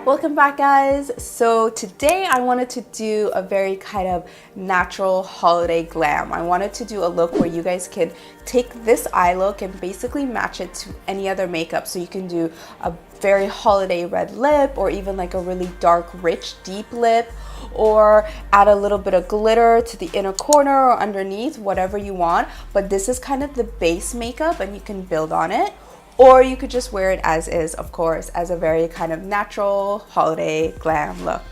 Welcome back, guys. So today I wanted to do a very kind of natural holiday glam. I wanted to do a look where you guys can take this eye look and basically match it to any other makeup. So you can do a very holiday red lip, or even like a really dark, rich, deep lip, or add a little bit of glitter to the inner corner or underneath, whatever you want. But this is kind of the base makeup and you can build on it. Or you could just wear it as is, of course, as a very kind of natural holiday glam look.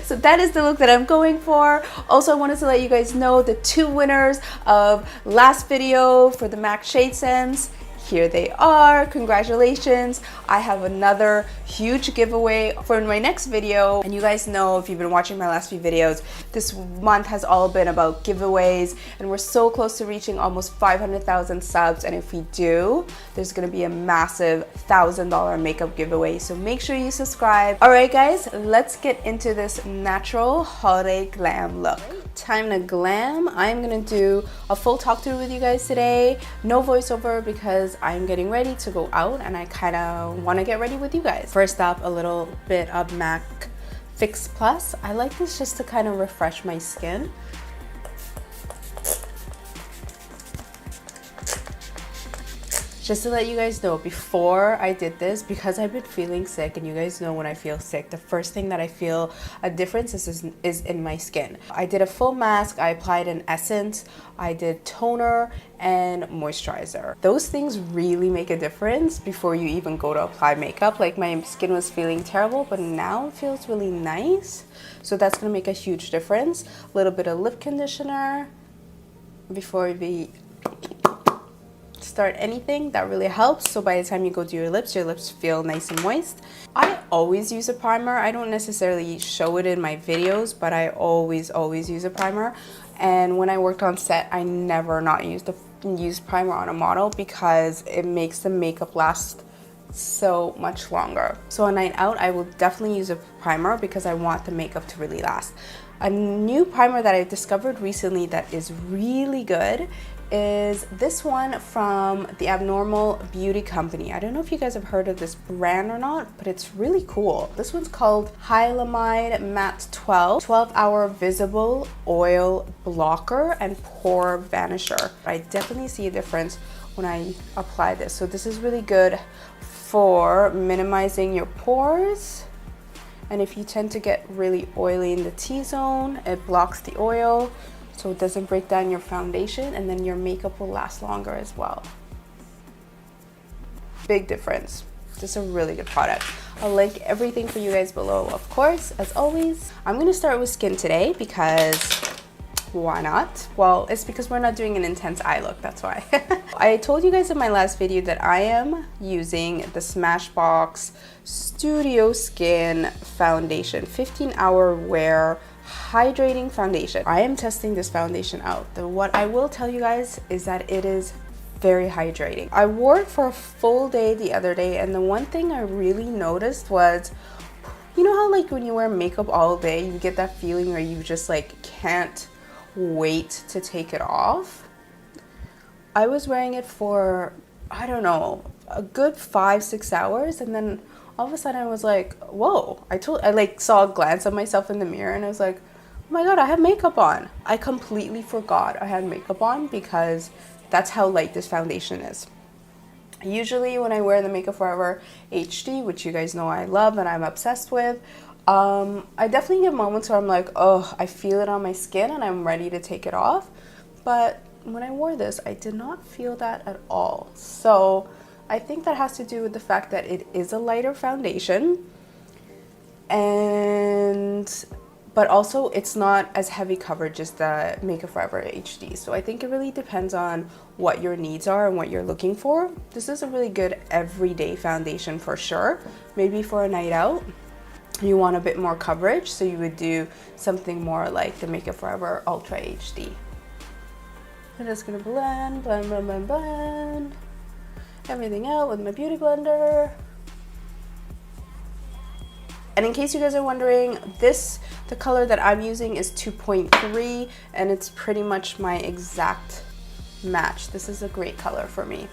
So that is the look that I'm going for. Also, I wanted to let you guys know the 2 winners of last video for the MAC Shade Sense. Here they are. Congratulations. I have another huge giveaway for my next video. And you guys know, if you've been watching my last few videos, this month has all been about giveaways, and we're so close to reaching almost 500,000 subs. And if we do, there's going to be a massive $1,000 makeup giveaway. So make sure you subscribe. All right, guys, let's get into this natural holiday glam look. Time to glam. I'm gonna do a full talk through with you guys today. No voiceover because I'm getting ready to go out and I kind of want to get ready with you guys. First up, a little bit of MAC Fix Plus. I like this just to kind of refresh my skin. Just to let you guys know, before I did this, because I've been feeling sick, and you guys know when I feel sick, the first thing that I feel a difference is in my skin. I did a full mask, I applied an essence, I did toner and moisturizer. Those things really make a difference before you even go to apply makeup. Like, my skin was feeling terrible, but now it feels really nice. So that's gonna make a huge difference. A little bit of lip conditioner before we start anything. That really helps. So by the time you go do your lips feel nice and moist. I always use a primer. I don't necessarily show it in my videos, but I always use a primer. And when I worked on set, I never not use primer on a model because it makes the makeup last so much longer. So a night out, I will definitely use a primer because I want the makeup to really last. A new primer that I discovered recently that is really good is this one from the Abnormal Beauty Company. I don't know if you guys have heard of this brand or not, but it's really cool. This one's called Hyaluronide Matte 12-Hour Visible Oil Blocker and Pore Vanisher. I definitely see a difference when I apply this. So this is really good for minimizing your pores. And if you tend to get really oily in the T-zone, it blocks the oil, so it doesn't break down your foundation, and then your makeup will last longer as well. Big difference. This is a really good product. I'll link everything for you guys below, of course, as always. I'm gonna start with skin today because why not? Well, it's because we're not doing an intense eye look, that's why. I told you guys in my last video that I am using the Smashbox Studio Skin Foundation 15-hour wear hydrating foundation. I am testing this foundation out. What I will tell you guys is that it is very hydrating. I wore it for a full day the other day, and the one thing I really noticed was, you know how like when you wear makeup all day, you get that feeling where you just like can't wait to take it off? I was wearing it for, I don't know, a good 5-6 hours, and then all of a sudden I was like, whoa. I like saw a glance of myself in the mirror and I was like, oh my god, I have makeup on. I completely forgot I had makeup on because that's how light this foundation is. Usually when I wear the Makeup Forever HD, which you guys know I love and I'm obsessed with, I definitely get moments where I'm like, oh, I feel it on my skin and I'm ready to take it off. But when I wore this, I did not feel that at all. So I think that has to do with the fact that it is a lighter foundation, but also it's not as heavy coverage as the Makeup Forever HD. So I think it really depends on what your needs are and what you're looking for. This is a really good everyday foundation for sure. Maybe for a night out, you want a bit more coverage, so you would do something more like the Makeup Forever Ultra HD. I'm just gonna blend everything out with my beauty blender. And in case you guys are wondering, the color that I'm using is 2.3, and it's pretty much my exact match. This is a great color for me.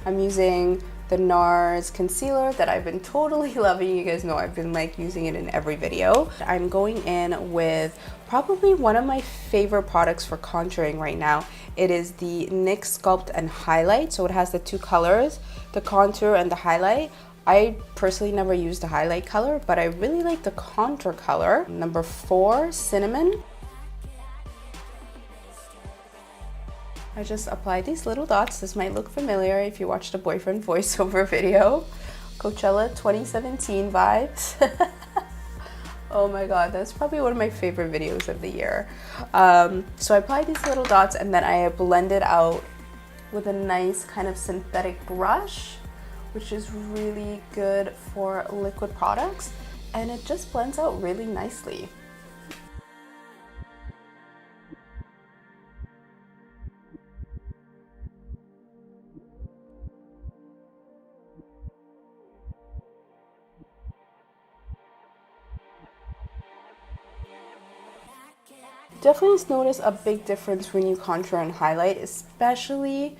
I'm using the NARS concealer that I've been totally loving. You guys know I've been like using it in every video. I'm going in with probably one of my favorite products for contouring right now. It is the NYX Sculpt and Highlight. So it has the two colors, the contour and the highlight. I personally never use the highlight color, but I really like the contour color. Number 4, Cinnamon. I just applied these little dots. This might look familiar if you watched a boyfriend voiceover video. Coachella 2017 vibes. Oh my god, that's probably one of my favorite videos of the year. So I applied these little dots and then I blended out with a nice kind of synthetic brush, which is really good for liquid products, and it just blends out really nicely. Definitely notice a big difference when you contour and highlight, especially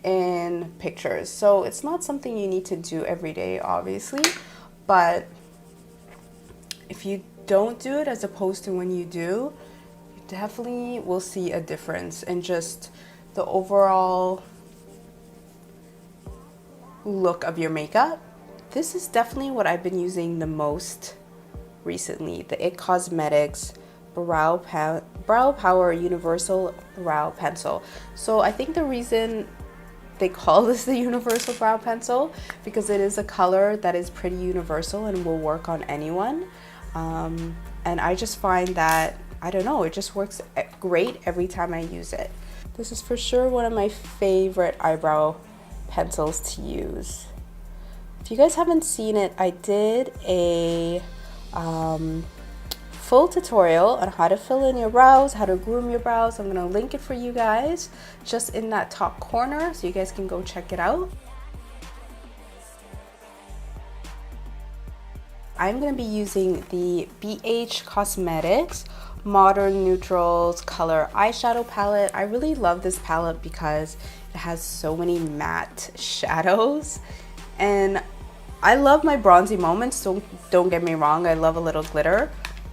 in pictures. So it's not something you need to do every day, obviously, but if you don't do it as opposed to when you do, you definitely will see a difference in just the overall look of your makeup. This is definitely what I've been using the most recently, the IT Cosmetics Brow Power Universal Brow Pencil. So I think the reason they call this the Universal Brow Pencil because it is a color that is pretty universal and will work on anyone. And I just find that, I don't know, it just works great every time I use it. This is for sure one of my favorite eyebrow pencils to use. If you guys haven't seen it, I did a full tutorial on how to fill in your brows, how to groom your brows. I'm gonna link it for you guys just in that top corner so you guys can go check it out. I'm gonna be using the BH Cosmetics Modern Neutrals Color Eyeshadow Palette. I really love this palette because it has so many matte shadows, and I love my bronzy moments, so don't get me wrong, I love a little glitter,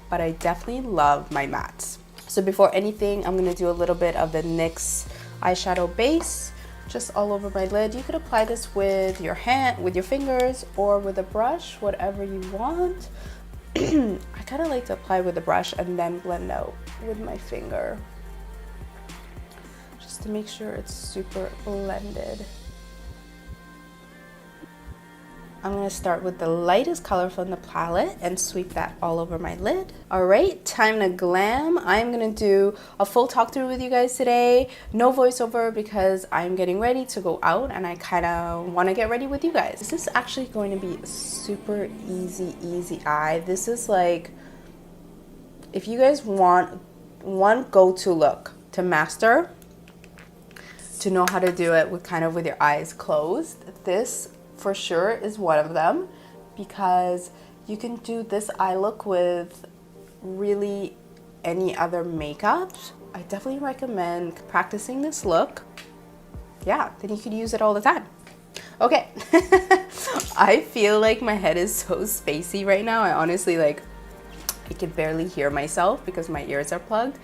but I definitely love my mattes. So before anything, I'm gonna do a little bit of the NYX eyeshadow base just all over my lid. You could apply this with your hand, with your fingers, or with a brush, whatever you want. I kind of like to apply with a brush and then blend out with my finger, just to make sure it's super blended. I'm going to start with the lightest color from the palette and sweep that all over my lid. All right, time to glam. I'm going to do a full talk through with you guys today. No voiceover because I'm getting ready to go out and I kind of want to get ready with you guys. This is actually going to be super easy eye. This is like, if you guys want one go-to look to master, to know how to do it with kind of with your eyes closed, this for sure is one of them, because you can do this eye look with really any other makeup. I definitely recommend practicing this look. Yeah, then you could use it all the time. Okay. I feel like my head is so spacey right now. I honestly, like, I can barely hear myself because my ears are plugged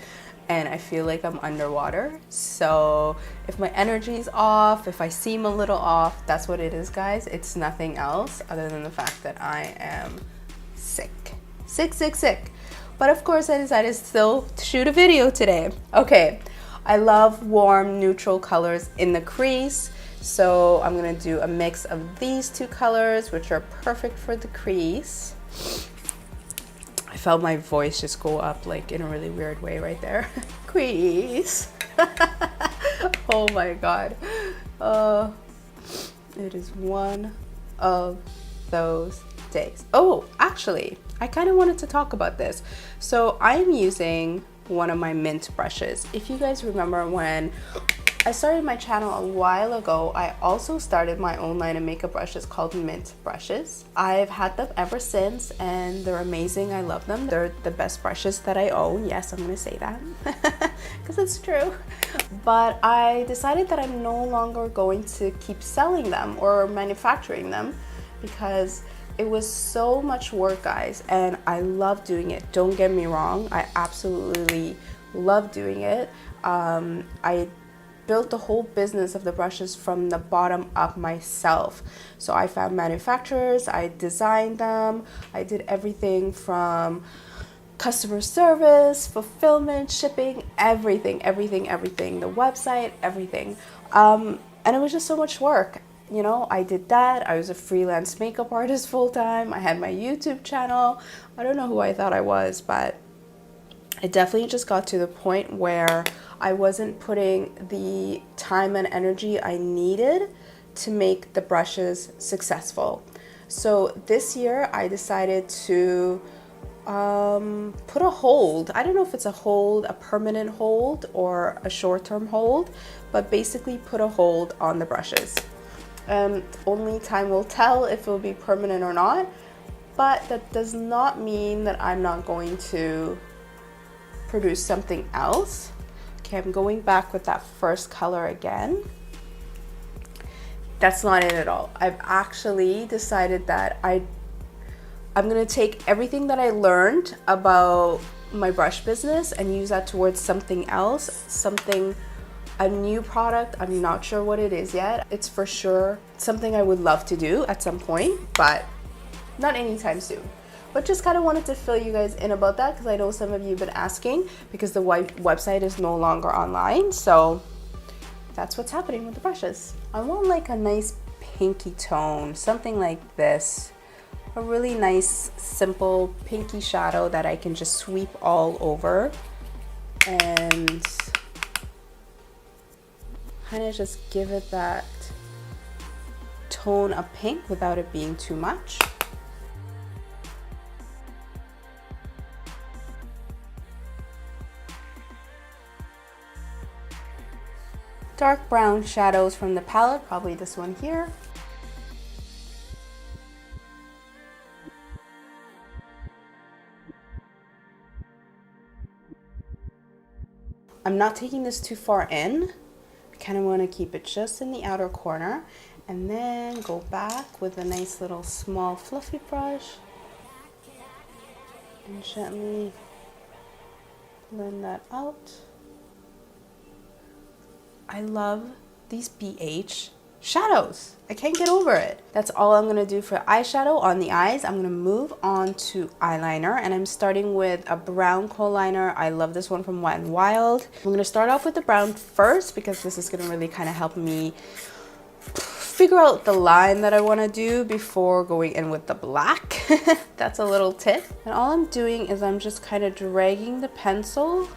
and I feel like I'm underwater. So if my energy's off, if I seem a little off, that's what it is, guys. It's nothing else other than the fact that I am sick. Sick. But of course I decided still to shoot a video today. Okay, I love warm neutral colors in the crease. So I'm gonna do a mix of these two colors, which are perfect for the crease. I felt my voice just go up like in a really weird way right there. Crease. Oh my god. It is one of those days. Oh, actually, I kind of wanted to talk about this. So I'm using one of my mint brushes. If you guys remember when I started my channel a while ago. I also started my own line of makeup brushes called Mint brushes. I've had them ever since and they're amazing. I love them. They're the best brushes that I own. Yes, I'm gonna say that because it's true. But I decided that I'm no longer going to keep selling them or manufacturing them because it was so much work, guys, and I love doing it. Don't get me wrong, I absolutely love doing it. I built the whole business of the brushes from the bottom up myself. So I found manufacturers, I designed them, I did everything from customer service, fulfillment, shipping, everything, the website, everything. And it was just so much work. You know, I did that. I was a freelance makeup artist full time. I had my YouTube channel. I don't know who I thought I was, but it definitely just got to the point where I wasn't putting the time and energy I needed to make the brushes successful. So this year I decided to put a hold. I don't know if it's a hold, a permanent hold or a short-term hold, but basically put a hold on the brushes. Only time will tell if it will be permanent or not, but that does not mean that I'm not going to produce something else. Okay, I'm going back with that first color again. That's not it at all. I've actually decided that I'm gonna take everything that I learned about my brush business and use that towards something else, a new product. I'm not sure what it is yet. It's for sure something I would love to do at some point, but not anytime soon. But just kind of wanted to fill you guys in about that because I know some of you have been asking because the website is no longer online. So that's what's happening with the brushes. I want like a nice pinky tone, something like this. A really nice, simple pinky shadow that I can just sweep all over and kind of just give it that tone of pink without it being too much. Dark brown shadows from the palette, probably this one here. I'm not taking this too far in. I kind of want to keep it just in the outer corner and then go back with a nice little small fluffy brush and gently blend that out. I love these BH shadows. I can't get over it. That's all I'm gonna do for eyeshadow on the eyes. I'm gonna move on to eyeliner and I'm starting with a brown kohl liner. I love this one from Wet n Wild. I'm gonna start off with the brown first because this is gonna really kind of help me figure out the line that I want to do before going in with the black. That's a little tip. And all I'm doing is I'm just kind of dragging the pencil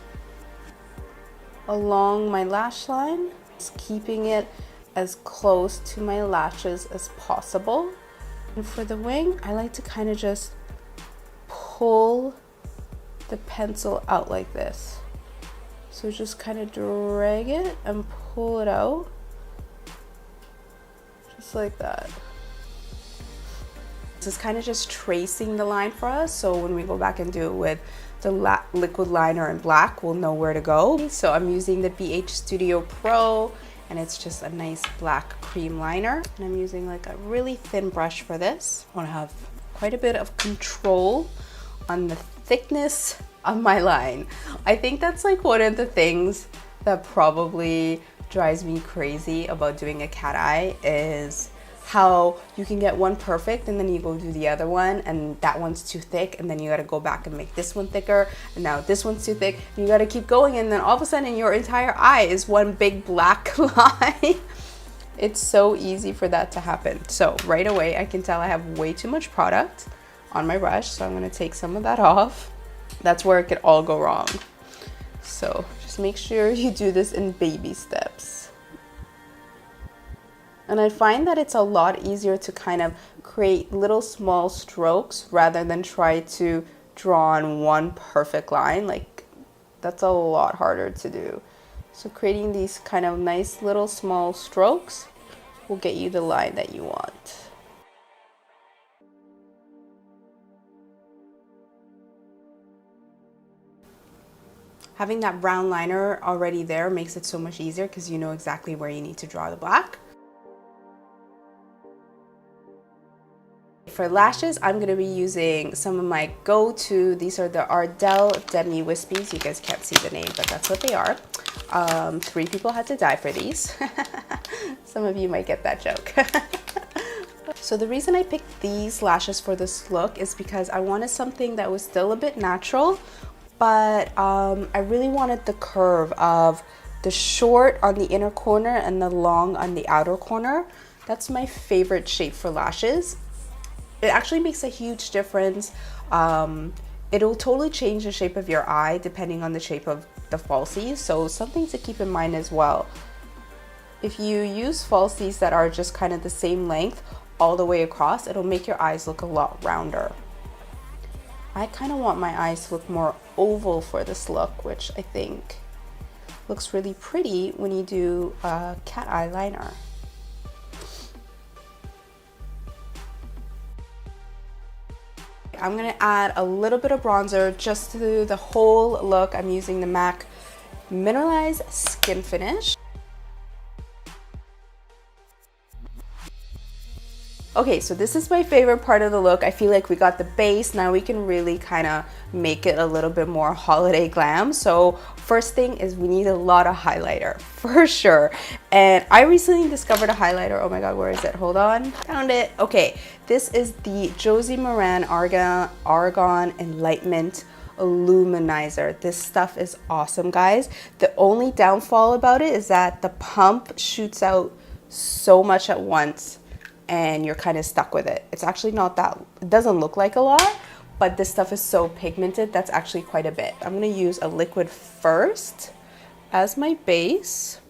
along my lash line, just keeping it as close to my lashes as possible. And for the wing, I like to kind of just pull the pencil out like this. So just kind of drag it and pull it out, just like that. This is kind of just tracing the line for us, so when we go back and do it with the liquid liner in black, we'll know where to go. So I'm using the BH Studio Pro and it's just a nice black cream liner. And I'm using like a really thin brush for this. I want to have quite a bit of control on the thickness of my line. I think that's like one of the things that probably drives me crazy about doing a cat eye is how you can get one perfect and then you go do the other one and that one's too thick and then you got to go back and make this one thicker and now this one's too thick and you got to keep going and then all of a sudden your entire eye is one big black line. It's so easy for that to happen. So right away I can tell I have way too much product on my brush, so I'm going to take some of that off. That's where it could all go wrong. So just make sure you do this in baby steps. And I find that it's a lot easier to kind of create little small strokes rather than try to draw on one perfect line. Like, that's a lot harder to do. So creating these kind of nice little small strokes will get you the line that you want. Having that brown liner already there makes it so much easier because you know exactly where you need to draw the black. For lashes, I'm going to be using some of my go-to. These are the Ardell Demi Wispies. You guys can't see the name, but that's what they are. 3 people had to die for these. Some of you might get that joke. So the reason I picked these lashes for this look is because I wanted something that was still a bit natural, but I really wanted the curve of the short on the inner corner and the long on the outer corner. That's my favorite shape for lashes. It actually makes a huge difference. It'll totally change the shape of your eye depending on the shape of the falsies, so something to keep in mind as well. If you use falsies that are just kind of the same length all the way across, it'll make your eyes look a lot rounder. I kind of want my eyes to look more oval for this look, which I think looks really pretty when you do a cat eyeliner. I'm gonna add a little bit of bronzer just to the whole look. I'm using the MAC Mineralized Skin Finish. Okay, so this is my favorite part of the look. I feel like we got the base. Now we can really kind of make it a little bit more holiday glam. So first thing is we need a lot of highlighter for sure. And I recently discovered a highlighter. Oh my God, where is it? Hold on, found it. Okay, this is the Josie Maran Argan Enlightenment Illuminizer. This stuff is awesome, guys. The only downfall about it is that the pump shoots out so much at once and you're kind of stuck with it. It's actually not that, it doesn't look like a lot, but this stuff is so pigmented, that's actually quite a bit. I'm gonna use a liquid first as my base.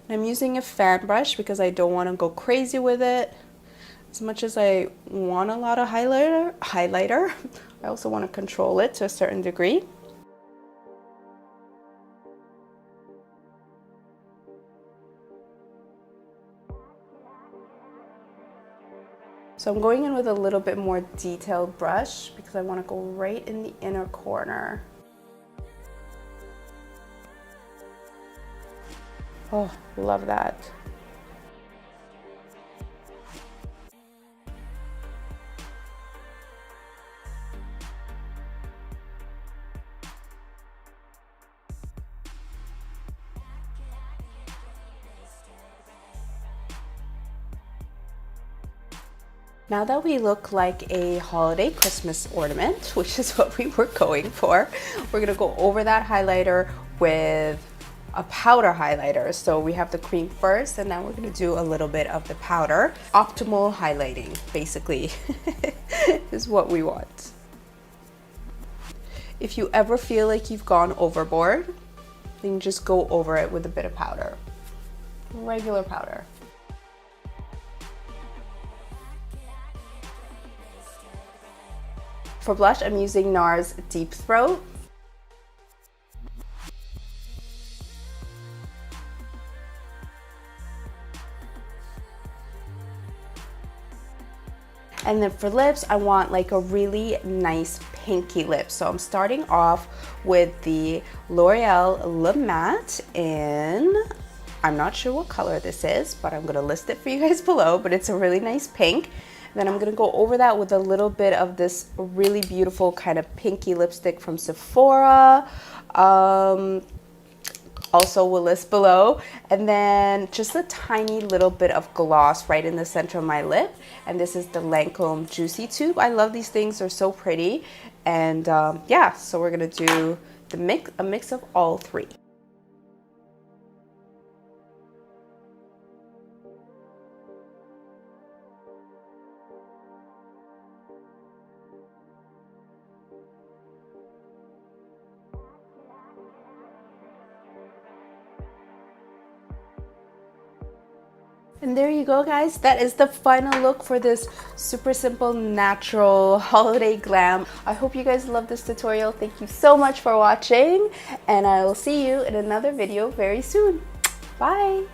And I'm using a fan brush because I don't wanna go crazy with it. As much as I want a lot of highlighter, I also wanna control it to a certain degree. So I'm going in with a little bit more detailed brush because I want to go right in the inner corner. Oh, love that. Now that we look like a holiday Christmas ornament, which is what we were going for, we're gonna go over that highlighter with a powder highlighter. So we have the cream first, and now we're gonna do a little bit of the powder. Optimal highlighting, basically, is what we want. If you ever feel like you've gone overboard, then just go over it with a bit of powder, regular powder. For blush, I'm using NARS Deep Throat. And then for lips, I want like a really nice pinky lip. So I'm starting off with the L'Oreal Le Matte in, I'm not sure what color this is, but I'm gonna list it for you guys below, but it's a really nice pink. Then I'm gonna go over that with a little bit of this really beautiful kind of pinky lipstick from Sephora. Also will list below. And then just a tiny little bit of gloss right in the center of my lip. And this is the Lancome Juicy Tube. I love these things, they're so pretty. And yeah, so we're gonna do a mix of all three. And there you go, guys. That is the final look for this super simple, natural holiday glam. I hope you guys love this tutorial. Thank you so much for watching, and I will see you in another video very soon. Bye!